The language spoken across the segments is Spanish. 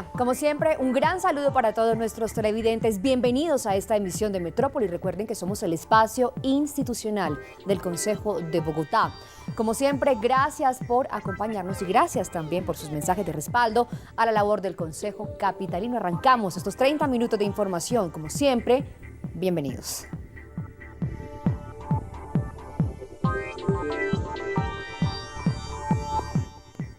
Hola, como siempre, un gran saludo para todos nuestros televidentes. Bienvenidos a esta emisión de Metrópoli. Recuerden que somos el espacio institucional del Consejo de Bogotá. Como siempre, gracias por acompañarnos y gracias también por sus mensajes de respaldo a la labor del Consejo Capitalino. Arrancamos estos 30 minutos de información. Como siempre, bienvenidos.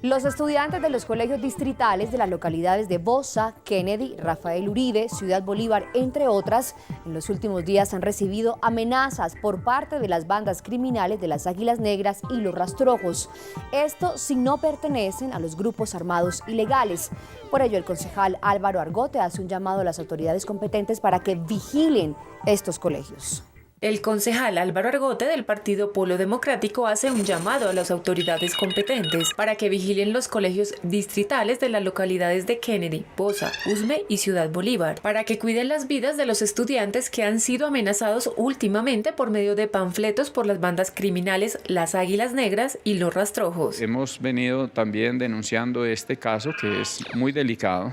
Los estudiantes de los colegios distritales de las localidades de Bosa, Kennedy, Rafael Uribe, Ciudad Bolívar, entre otras, en los últimos días han recibido amenazas por parte de las bandas criminales de las Águilas Negras y los Rastrojos. Esto si no pertenecen a los grupos armados ilegales. Por ello, el concejal Álvaro Argote hace un llamado a las autoridades competentes para que vigilen estos colegios. El concejal Álvaro Argote del Partido Polo Democrático hace un llamado a las autoridades competentes para que vigilen los colegios distritales de las localidades de Kennedy, Bosa, Usme y Ciudad Bolívar, para que cuiden las vidas de los estudiantes que han sido amenazados últimamente por medio de panfletos por las bandas criminales Las Águilas Negras y Los Rastrojos. Hemos venido también denunciando este caso que es muy delicado.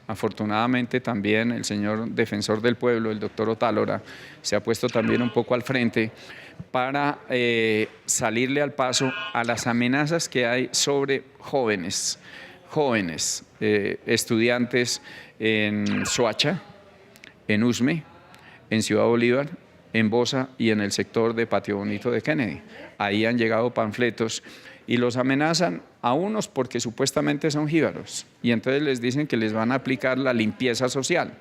Afortunadamente también el señor defensor del pueblo, el doctor Otálora, se ha puesto también un poco al frente para salirle al paso a las amenazas que hay sobre jóvenes, estudiantes en Soacha, en Usme, en Ciudad Bolívar, en Bosa y en el sector de Patio Bonito de Kennedy. Ahí han llegado panfletos y los amenazan a unos porque supuestamente son jíbaros y entonces les dicen que les van a aplicar la limpieza social,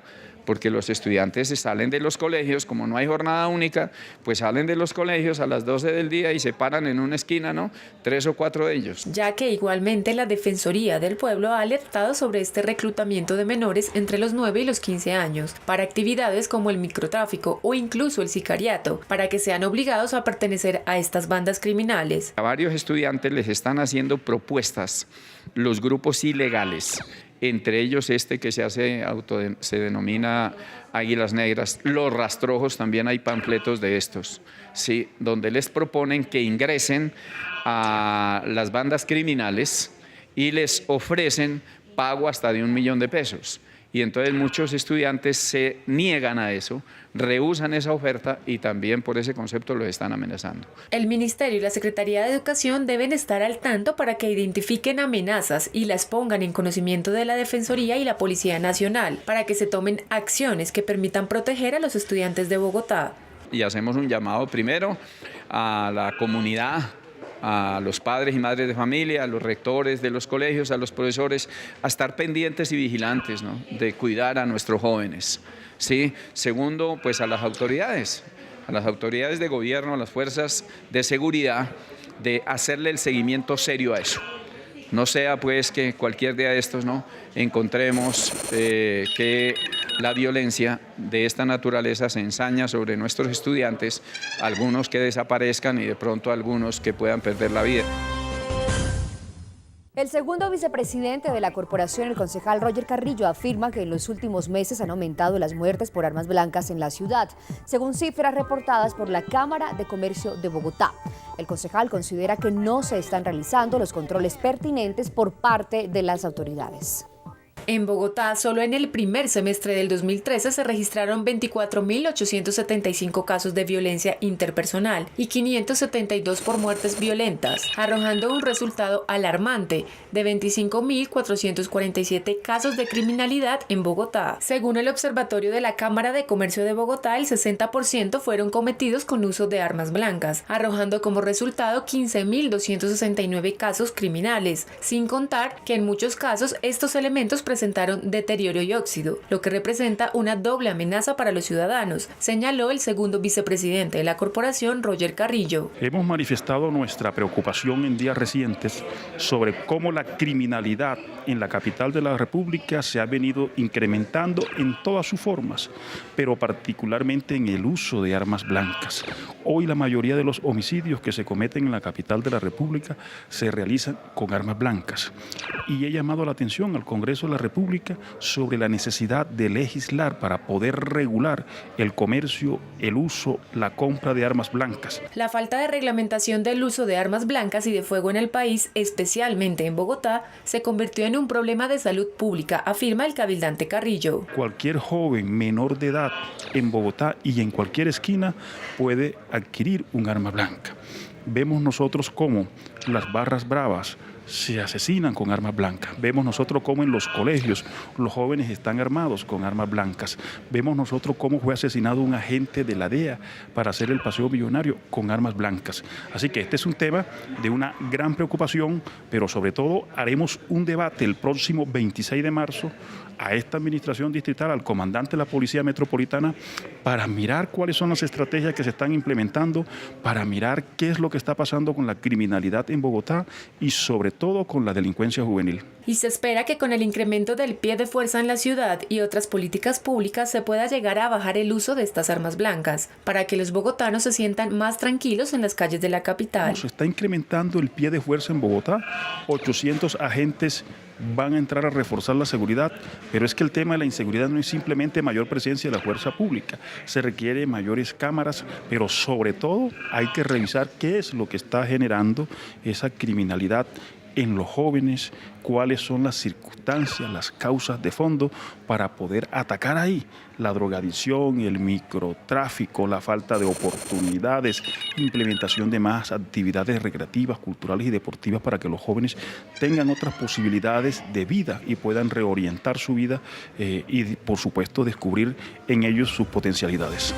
porque los estudiantes salen de los colegios, como no hay jornada única, pues salen de los colegios a las 12 del día y se paran en una esquina, ¿no? 3 o 4 de ellos. Ya que igualmente la Defensoría del Pueblo ha alertado sobre este reclutamiento de menores entre los 9 y los 15 años para actividades como el microtráfico o incluso el sicariato, para que sean obligados a pertenecer a estas bandas criminales. A varios estudiantes les están haciendo propuestas los grupos ilegales, entre ellos este que se denomina Águilas Negras, Los Rastrojos, también hay panfletos de estos, ¿sí? Donde les proponen que ingresen a las bandas criminales y les ofrecen pago hasta de $1 millón. Y entonces muchos estudiantes se niegan a eso, rehúsan esa oferta y también por ese concepto los están amenazando. El Ministerio y la Secretaría de Educación deben estar al tanto para que identifiquen amenazas y las pongan en conocimiento de la Defensoría y la Policía Nacional, para que se tomen acciones que permitan proteger a los estudiantes de Bogotá. Y hacemos un llamado primero a la comunidad, a los padres y madres de familia, a los rectores de los colegios, a los profesores, a estar pendientes y vigilantes, ¿no? De cuidar a nuestros jóvenes, ¿sí? Segundo, pues a las autoridades de gobierno, a las fuerzas de seguridad, de hacerle el seguimiento serio a eso. No sea pues que cualquier día de estos, ¿no?, encontremos que la violencia de esta naturaleza se ensaña sobre nuestros estudiantes, algunos que desaparezcan y de pronto algunos que puedan perder la vida. El segundo vicepresidente de la corporación, el concejal Roger Carrillo, afirma que en los últimos meses han aumentado las muertes por armas blancas en la ciudad, según cifras reportadas por la Cámara de Comercio de Bogotá. El concejal considera que no se están realizando los controles pertinentes por parte de las autoridades. En Bogotá, solo en el primer semestre del 2013 se registraron 24.875 casos de violencia interpersonal y 572 por muertes violentas, arrojando un resultado alarmante de 25.447 casos de criminalidad en Bogotá. Según el Observatorio de la Cámara de Comercio de Bogotá, el 60% fueron cometidos con uso de armas blancas, arrojando como resultado 15.269 casos criminales, sin contar que en muchos casos estos elementos presentaron deterioro y óxido, lo que representa una doble amenaza para los ciudadanos, señaló el segundo vicepresidente de la corporación, Roger Carrillo. Hemos manifestado nuestra preocupación en días recientes sobre cómo la criminalidad en la capital de la República se ha venido incrementando en todas sus formas, pero particularmente en el uso de armas blancas. Hoy la mayoría de los homicidios que se cometen en la capital de la República se realizan con armas blancas. Y he llamado la atención al Congreso de la República sobre la necesidad de legislar para poder regular el comercio, el uso, la compra de armas blancas. La falta de reglamentación del uso de armas blancas y de fuego en el país, especialmente en Bogotá, se convirtió en un problema de salud pública, afirma el cabildante Carrillo. Cualquier joven menor de edad en Bogotá y en cualquier esquina puede adquirir un arma blanca. Vemos nosotros cómo las barras bravas se asesinan con armas blancas. Vemos nosotros cómo en los colegios los jóvenes están armados con armas blancas. Vemos nosotros cómo fue asesinado un agente de la DEA para hacer el paseo millonario con armas blancas. Así que este es un tema de una gran preocupación, pero sobre todo haremos un debate el próximo 26 de marzo a esta administración distrital, al comandante de la Policía Metropolitana, para mirar cuáles son las estrategias que se están implementando, para mirar qué es lo que está pasando con la criminalidad en Bogotá y sobre todo con la delincuencia juvenil. Y se espera que con el incremento del pie de fuerza en la ciudad y otras políticas públicas se pueda llegar a bajar el uso de estas armas blancas, para que los bogotanos se sientan más tranquilos en las calles de la capital. Se está incrementando el pie de fuerza en Bogotá, 800 agentes van a entrar a reforzar la seguridad, pero es que el tema de la inseguridad no es simplemente mayor presencia de la fuerza pública, se requiere mayores cámaras, pero sobre todo hay que revisar qué es lo que está generando esa criminalidad en los jóvenes, cuáles son las circunstancias, las causas de fondo para poder atacar ahí la drogadicción, el microtráfico, la falta de oportunidades, implementación de más actividades recreativas, culturales y deportivas para que los jóvenes tengan otras posibilidades de vida y puedan reorientar su vida y, por supuesto, descubrir en ellos sus potencialidades.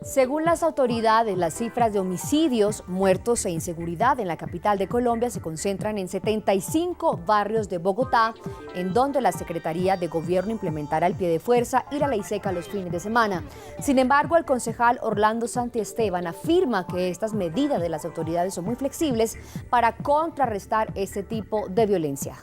Según las autoridades, las cifras de homicidios, muertos e inseguridad en la capital de Colombia se concentran en 75 barrios de Bogotá, en donde la Secretaría de Gobierno implementará el pie de fuerza y la ley seca los fines de semana. Sin embargo, el concejal Orlando Santiesteban afirma que estas medidas de las autoridades son muy flexibles para contrarrestar este tipo de violencia.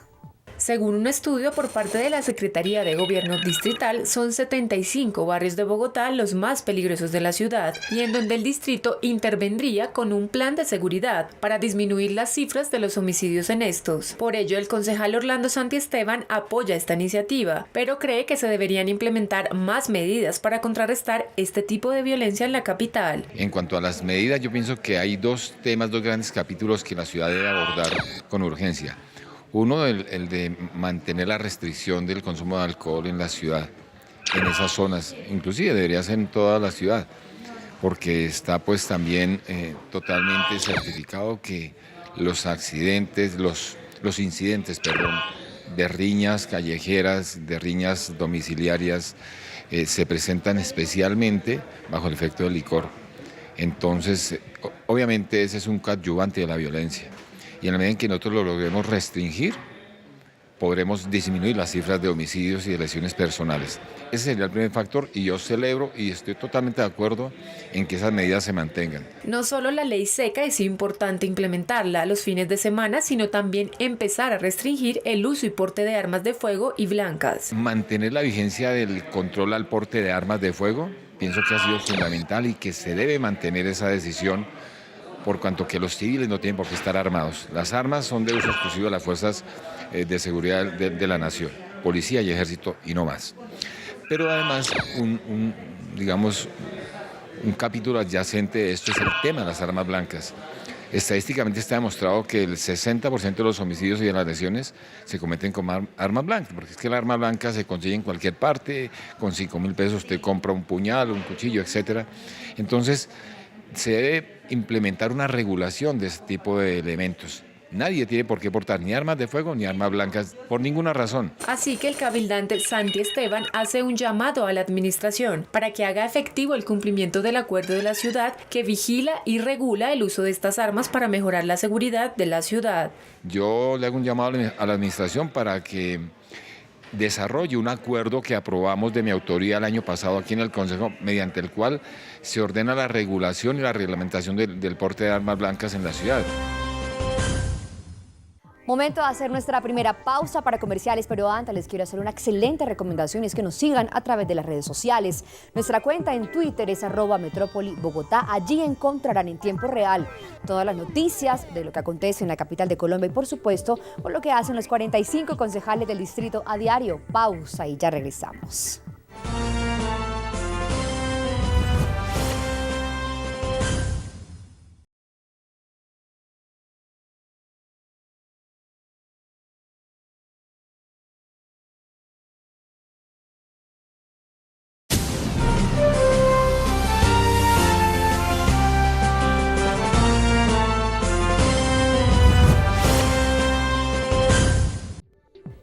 Según un estudio por parte de la Secretaría de Gobierno Distrital, son 75 barrios de Bogotá los más peligrosos de la ciudad y en donde el distrito intervendría con un plan de seguridad para disminuir las cifras de los homicidios en estos. Por ello, el concejal Orlando Santiesteban apoya esta iniciativa, pero cree que se deberían implementar más medidas para contrarrestar este tipo de violencia en la capital. En cuanto a las medidas, yo pienso que hay dos grandes capítulos que la ciudad debe abordar con urgencia. Uno, el de mantener la restricción del consumo de alcohol en la ciudad, en esas zonas, inclusive debería ser en toda la ciudad, porque está pues también totalmente certificado que los accidentes, los incidentes, de riñas callejeras, de riñas domiciliarias, se presentan especialmente bajo el efecto del licor. Entonces, obviamente ese es un coadyuvante de la violencia. Y en la medida en que nosotros lo logremos restringir, podremos disminuir las cifras de homicidios y de lesiones personales. Ese sería el primer factor y yo celebro y estoy totalmente de acuerdo en que esas medidas se mantengan. No solo la ley seca es importante implementarla los fines de semana, sino también empezar a restringir el uso y porte de armas de fuego y blancas. Mantener la vigencia del control al porte de armas de fuego, pienso que ha sido fundamental y que se debe mantener esa decisión, por cuanto que los civiles no tienen por qué estar armados. Las armas son de uso exclusivo de las fuerzas de seguridad de la nación, policía y ejército y no más. Pero además, un capítulo adyacente de esto es el tema de las armas blancas. Estadísticamente está demostrado que el 60% de los homicidios y de las lesiones se cometen con armas blancas, porque es que la arma blanca se consigue en cualquier parte, con 5.000 pesos usted compra un puñal, un cuchillo, etc. Entonces, se debe implementar una regulación de este tipo de elementos. Nadie tiene por qué portar ni armas de fuego ni armas blancas por ninguna razón. Así que el cabildante Santiesteban hace un llamado a la administración para que haga efectivo el cumplimiento del acuerdo de la ciudad que vigila y regula el uso de estas armas para mejorar la seguridad de la ciudad. Yo le hago un llamado a la administración para que desarrolle un acuerdo que aprobamos de mi autoría el año pasado aquí en el Consejo, mediante el cual se ordena la regulación y la reglamentación del porte de armas blancas en la ciudad. Momento de hacer nuestra primera pausa para comerciales, pero antes les quiero hacer una excelente recomendación y es que nos sigan a través de las redes sociales. Nuestra cuenta en Twitter es @metrópoli_bogotá. Allí encontrarán en tiempo real todas las noticias de lo que acontece en la capital de Colombia y por supuesto por lo que hacen los 45 concejales del distrito a diario. Pausa y ya regresamos.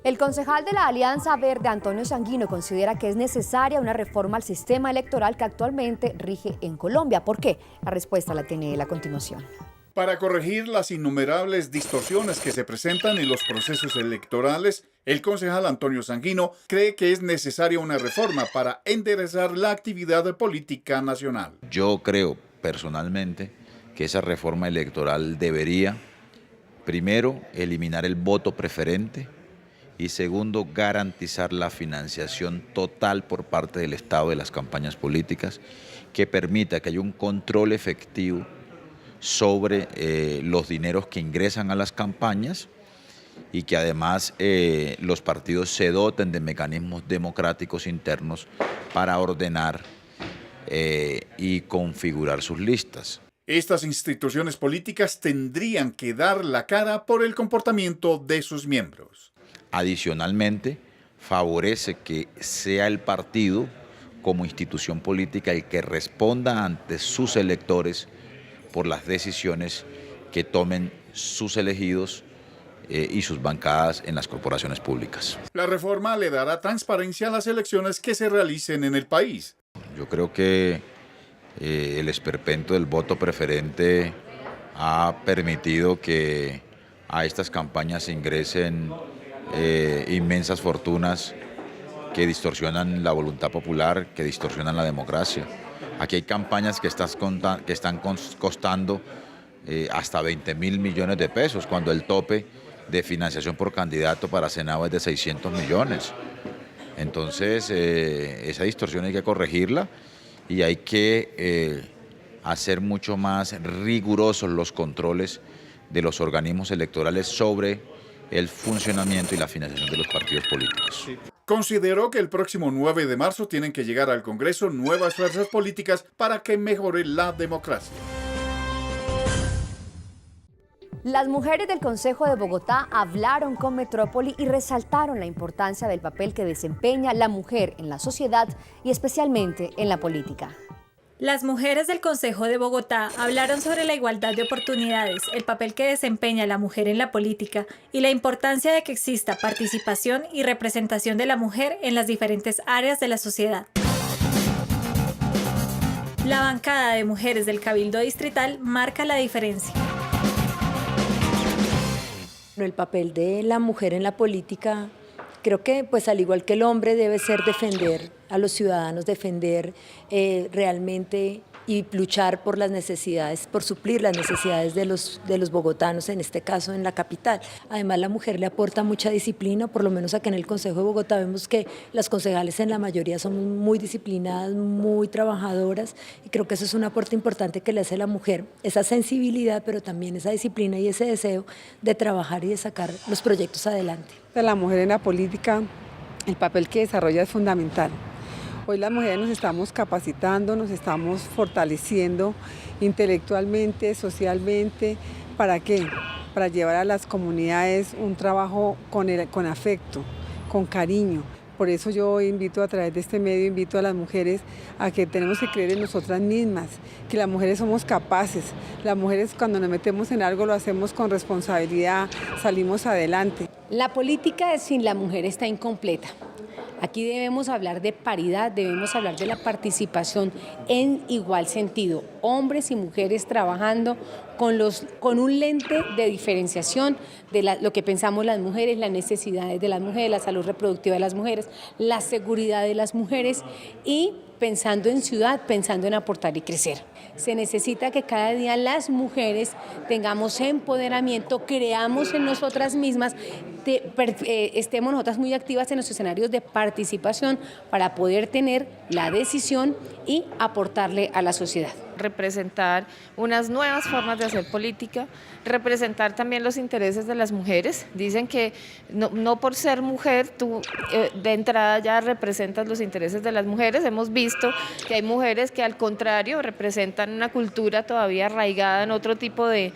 El concejal de la Alianza Verde, Antonio Sanguino, considera que es necesaria una reforma al sistema electoral que actualmente rige en Colombia. ¿Por qué? La respuesta la tiene él a continuación. Para corregir las innumerables distorsiones que se presentan en los procesos electorales, el concejal Antonio Sanguino cree que es necesaria una reforma para enderezar la actividad política nacional. Yo creo personalmente que esa reforma electoral debería, primero, eliminar el voto preferente y segundo, garantizar la financiación total por parte del Estado de las campañas políticas que permita que haya un control efectivo sobre los dineros que ingresan a las campañas y que además los partidos se doten de mecanismos democráticos internos para ordenar y configurar sus listas. Estas instituciones políticas tendrían que dar la cara por el comportamiento de sus miembros. Adicionalmente, favorece que sea el partido como institución política el que responda ante sus electores por las decisiones que tomen sus elegidos y sus bancadas en las corporaciones públicas. La reforma le dará transparencia a las elecciones que se realicen en el país. Yo creo que el esperpento del voto preferente ha permitido que a estas campañas ingresen inmensas fortunas que distorsionan la voluntad popular, que distorsionan la democracia. Aquí hay campañas que están costando hasta 20.000 millones de pesos, cuando el tope de financiación por candidato para Senado es de 600 millones. Entonces, esa distorsión hay que corregirla y hay que hacer mucho más rigurosos los controles de los organismos electorales sobre el funcionamiento y la financiación de los partidos políticos. Consideró que el próximo 9 de marzo tienen que llegar al Congreso nuevas fuerzas políticas para que mejore la democracia. Las mujeres del Consejo de Bogotá hablaron con Metrópoli y resaltaron la importancia del papel que desempeña la mujer en la sociedad y especialmente en la política. Las mujeres del Consejo de Bogotá hablaron sobre la igualdad de oportunidades, el papel que desempeña la mujer en la política y la importancia de que exista participación y representación de la mujer en las diferentes áreas de la sociedad. La bancada de mujeres del Cabildo Distrital marca la diferencia. El papel de la mujer en la política, creo que pues al igual que el hombre debe ser defender a los ciudadanos, defender realmente y luchar por las necesidades, por suplir las necesidades de los bogotanos, en este caso en la capital. Además, la mujer le aporta mucha disciplina, por lo menos acá en el Consejo de Bogotá vemos que las concejales en la mayoría son muy disciplinadas, muy trabajadoras, y creo que eso es un aporte importante que le hace la mujer, esa sensibilidad, pero también esa disciplina y ese deseo de trabajar y de sacar los proyectos adelante. De la mujer en la política, el papel que desarrolla es fundamental. Hoy las mujeres nos estamos capacitando, nos estamos fortaleciendo intelectualmente, socialmente. ¿Para qué? Para llevar a las comunidades un trabajo con afecto, con cariño. Por eso yo invito a través de este medio, invito a las mujeres a que tenemos que creer en nosotras mismas, que las mujeres somos capaces. Las mujeres cuando nos metemos en algo lo hacemos con responsabilidad, salimos adelante. La política sin la mujer está incompleta. Aquí debemos hablar de paridad, debemos hablar de la participación en igual sentido, hombres y mujeres trabajando con un lente de diferenciación de lo que pensamos las mujeres, las necesidades de las mujeres, la salud reproductiva de las mujeres, la seguridad de las mujeres y pensando en ciudad, pensando en aportar y crecer. Se necesita que cada día las mujeres tengamos empoderamiento, creamos en nosotras mismas, estemos nosotras muy activas en los escenarios de participación para poder tener la decisión y aportarle a la sociedad. Representar unas nuevas formas de hacer política, representar también los intereses de las mujeres. Dicen que no por ser mujer tú de entrada ya representas los intereses de las mujeres. Hemos visto que hay mujeres que al contrario representan una cultura todavía arraigada en otro tipo de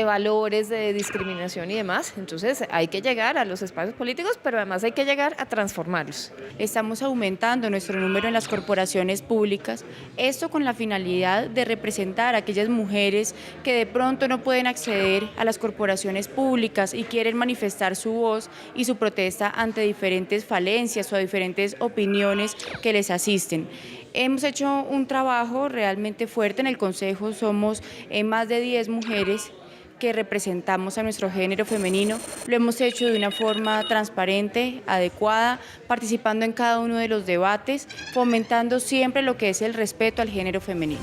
valores, de discriminación y demás. Entonces hay que llegar a los espacios políticos, pero además hay que llegar a transformarlos. Estamos aumentando nuestro número en las corporaciones públicas, esto con la finalidad de representar a aquellas mujeres que de pronto no pueden acceder a las corporaciones públicas y quieren manifestar su voz y su protesta ante diferentes falencias o diferentes opiniones que les asisten. Hemos hecho un trabajo realmente fuerte en el Consejo, somos más de 10 mujeres que representamos a nuestro género femenino. Lo hemos hecho de una forma transparente, adecuada, participando en cada uno de los debates, fomentando siempre lo que es el respeto al género femenino.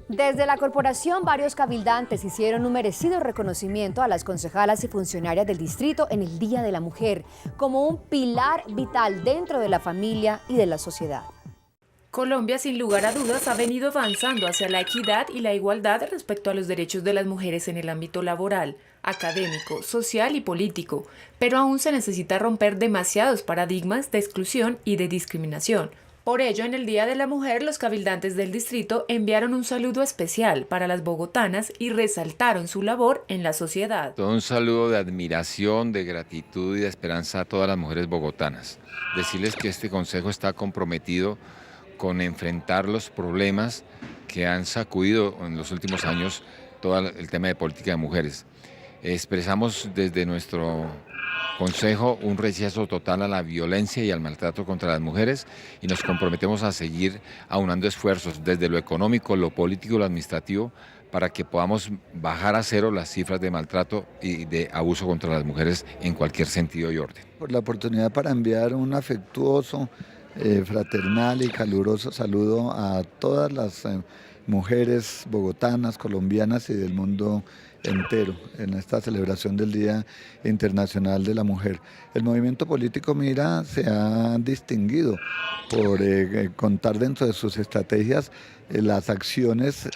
Desde la corporación, varios cabildantes hicieron un merecido reconocimiento a las concejalas y funcionarias del distrito en el Día de la Mujer, como un pilar vital dentro de la familia y de la sociedad. Colombia, sin lugar a dudas, ha venido avanzando hacia la equidad y la igualdad respecto a los derechos de las mujeres en el ámbito laboral, académico, social y político, pero aún se necesita romper demasiados paradigmas de exclusión y de discriminación. Por ello, en el Día de la Mujer, los cabildantes del distrito enviaron un saludo especial para las bogotanas y resaltaron su labor en la sociedad. Todo un saludo de admiración, de gratitud y de esperanza a todas las mujeres bogotanas. Decirles que este consejo está comprometido con enfrentar los problemas que han sacudido en los últimos años todo el tema de política de mujeres. Expresamos desde nuestro Consejo un rechazo total a la violencia y al maltrato contra las mujeres y nos comprometemos a seguir aunando esfuerzos desde lo económico, lo político y lo administrativo para que podamos bajar a cero las cifras de maltrato y de abuso contra las mujeres en cualquier sentido y orden. Por la oportunidad para enviar un afectuoso, fraternal y caluroso saludo a todas las mujeres bogotanas, colombianas y del mundo entero en esta celebración del Día Internacional de la Mujer. El movimiento político Mira se ha distinguido por contar dentro de sus estrategias las acciones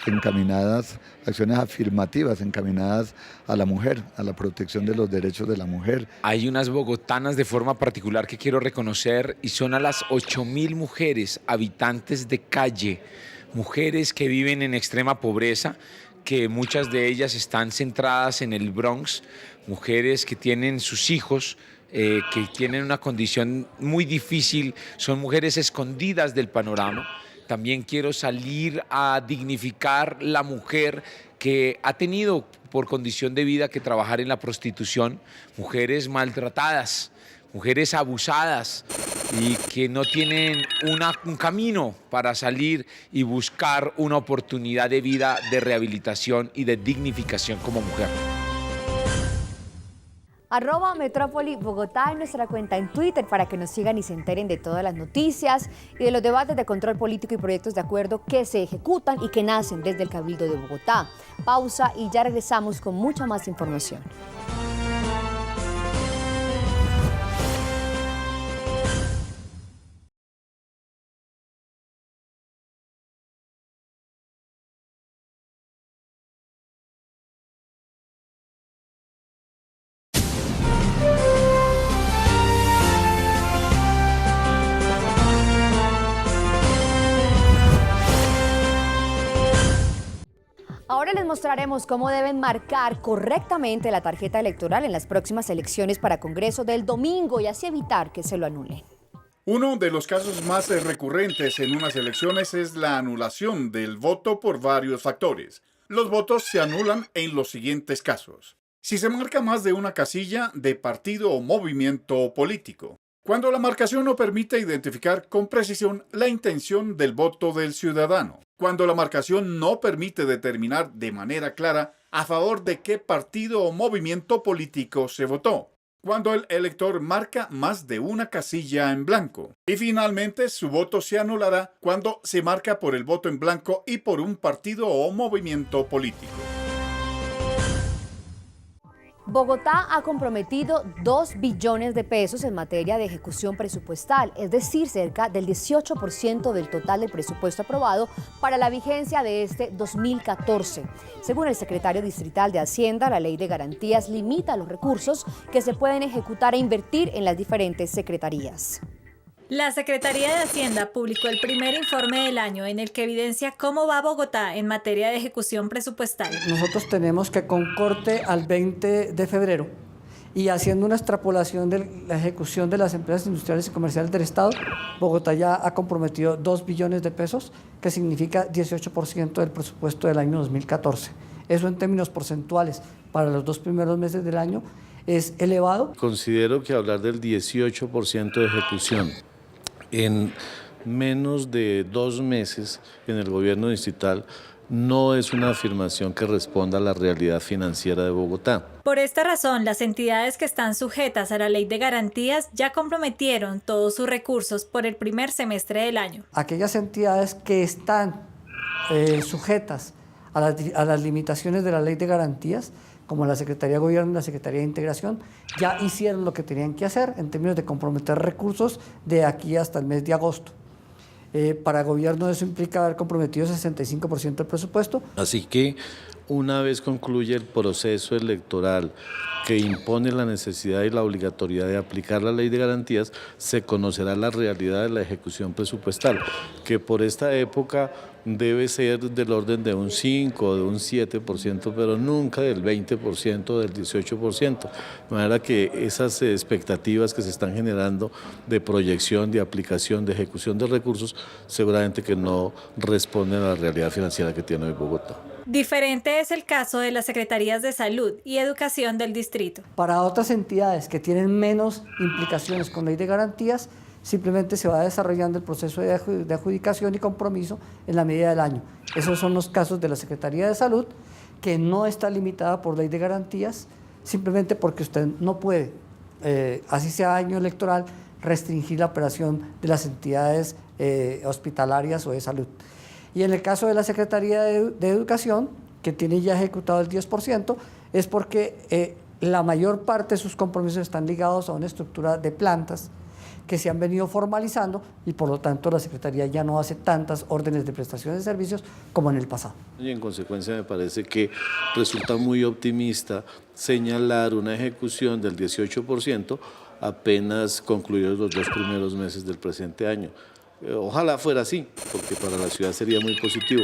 afirmativas encaminadas a la mujer, a la protección de los derechos de la mujer. Hay unas bogotanas de forma particular que quiero reconocer y son a las 8.000 mujeres habitantes de calle, mujeres que viven en extrema pobreza, que muchas de ellas están centradas en el Bronx, mujeres que tienen sus hijos, que tienen una condición muy difícil, son mujeres escondidas del panorama. También quiero salir a dignificar la mujer que ha tenido por condición de vida que trabajar en la prostitución, mujeres maltratadas, mujeres abusadas y que no tienen un camino para salir y buscar una oportunidad de vida, de rehabilitación y de dignificación como mujer. @Metrópoli Bogotá en nuestra cuenta en Twitter para que nos sigan y se enteren de todas las noticias y de los debates de control político y proyectos de acuerdo que se ejecutan y que nacen desde el Cabildo de Bogotá. Pausa y ya regresamos con mucha más información. Ahora les mostraremos cómo deben marcar correctamente la tarjeta electoral en las próximas elecciones para Congreso del domingo y así evitar que se lo anulen. Uno de los casos más recurrentes en unas elecciones es la anulación del voto por varios factores. Los votos se anulan en los siguientes casos. si se marca más de una casilla de partido o movimiento político. Cuando la marcación no permite identificar con precisión la intención del voto del ciudadano. Cuando la marcación no permite determinar de manera clara a favor de qué partido o movimiento político se votó. Cuando el elector marca más de una casilla en blanco. Y finalmente, su voto se anulará cuando se marca por el voto en blanco y por un partido o movimiento político. Bogotá ha comprometido 2 billones de pesos en materia de ejecución presupuestal, es decir, cerca del 18% del total del presupuesto aprobado para la vigencia de este 2014. Según el secretario distrital de Hacienda, la Ley de Garantías limita los recursos que se pueden ejecutar e invertir en las diferentes secretarías. La Secretaría de Hacienda publicó el primer informe del año en el que evidencia cómo va Bogotá en materia de ejecución presupuestal. Nosotros tenemos que con corte al 20 de febrero y haciendo una extrapolación de la ejecución de las empresas industriales y comerciales del Estado, Bogotá ya ha comprometido 2 billones de pesos, que significa 18% del presupuesto del año 2014. Eso en términos porcentuales para los 2 primeros meses del año es elevado. Considero que hablar del 18% de ejecución en menos de 2 meses en el gobierno distrital no es una afirmación que responda a la realidad financiera de Bogotá. Por esta razón, las entidades que están sujetas a la Ley de Garantías ya comprometieron todos sus recursos por el primer semestre del año. Aquellas entidades que están sujetas a las limitaciones de la Ley de Garantías, como la Secretaría de Gobierno y la Secretaría de Integración, ya hicieron lo que tenían que hacer en términos de comprometer recursos de aquí hasta el mes de agosto. Para gobierno eso implica haber comprometido 65% del presupuesto. Así que una vez concluye el proceso electoral que impone la necesidad y la obligatoriedad de aplicar la Ley de Garantías, se conocerá la realidad de la ejecución presupuestal, que por esta época debe ser del orden de un 5 o de un 7%, pero nunca del 20% o del 18%. De manera que esas expectativas que se están generando de proyección, de aplicación, de ejecución de recursos, seguramente que no responden a la realidad financiera que tiene hoy Bogotá. Diferente es el caso de las Secretarías de Salud y Educación del distrito. Para otras entidades que tienen menos implicaciones con Ley de Garantías, simplemente se va desarrollando el proceso de adjudicación y compromiso en la medida del año. Esos son los casos de la Secretaría de Salud, que no está limitada por Ley de Garantías, simplemente porque usted no puede, así sea año electoral, restringir la operación de las entidades hospitalarias o de salud. Y en el caso de la Secretaría de Educación, que tiene ya ejecutado el 10%, es porque la mayor parte de sus compromisos están ligados a una estructura de plantas que se han venido formalizando y por lo tanto la Secretaría ya no hace tantas órdenes de prestación de servicios como en el pasado. Y en consecuencia me parece que resulta muy optimista señalar una ejecución del 18% apenas concluidos los 2 primeros meses del presente año. Ojalá fuera así, porque para la ciudad sería muy positivo,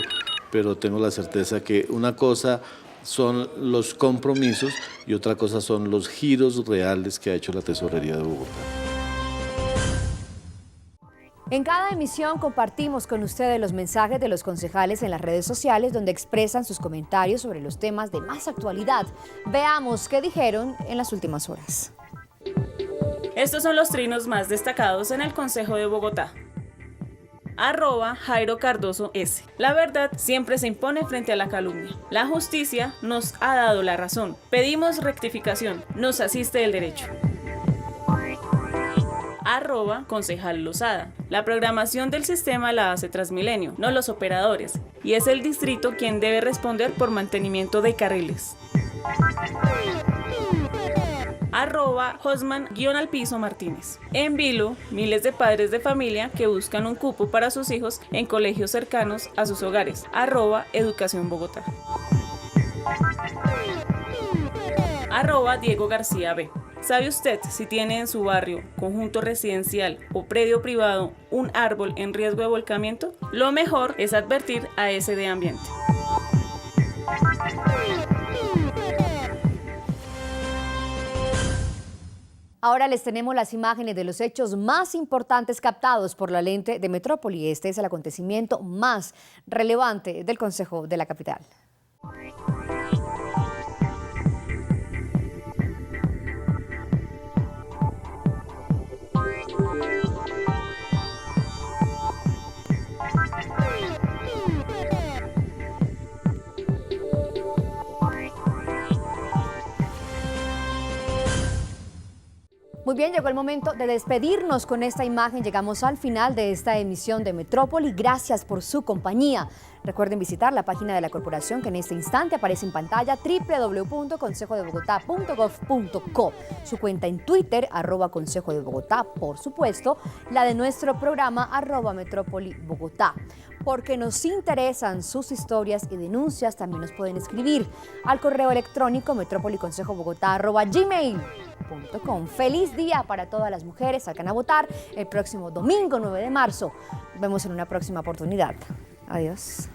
pero tengo la certeza que una cosa son los compromisos y otra cosa son los giros reales que ha hecho la Tesorería de Bogotá. En cada emisión compartimos con ustedes los mensajes de los concejales en las redes sociales donde expresan sus comentarios sobre los temas de más actualidad. Veamos qué dijeron en las últimas horas. Estos son los trinos más destacados en el Consejo de Bogotá. @Jairo Cardoso S. La verdad siempre se impone frente a la calumnia. La justicia nos ha dado la razón. Pedimos rectificación. Nos asiste el derecho. @Concejal Lozada. La programación del sistema la hace Transmilenio, no los operadores, y es el distrito quien debe responder por mantenimiento de carriles. @Josman_Alpizo Martínez. En Vilo, miles de padres de familia que buscan un cupo para sus hijos en colegios cercanos a sus hogares. @Educación Bogotá. @Diego García B. ¿Sabe usted si tiene en su barrio, conjunto residencial o predio privado un árbol en riesgo de volcamiento? Lo mejor es advertir a ese de ambiente. Ahora les tenemos las imágenes de los hechos más importantes captados por la lente de Metrópoli. Este es el acontecimiento más relevante del Consejo de la Capital. Muy bien, llegó el momento de despedirnos con esta imagen. Llegamos al final de esta emisión de Metrópoli. Gracias por su compañía. Recuerden visitar la página de la corporación que en este instante aparece en pantalla, www.consejodebogotá.gov.co. Su cuenta en Twitter, @Consejo de Bogotá, por supuesto. La de nuestro programa, @Metrópoli-Bogotá. Porque nos interesan sus historias y denuncias, también nos pueden escribir al correo electrónico metrópoliconsejobogotá@gmail.com. Feliz día para todas las mujeres. Salgan a votar el próximo domingo 9 de marzo. Nos vemos en una próxima oportunidad. Adiós.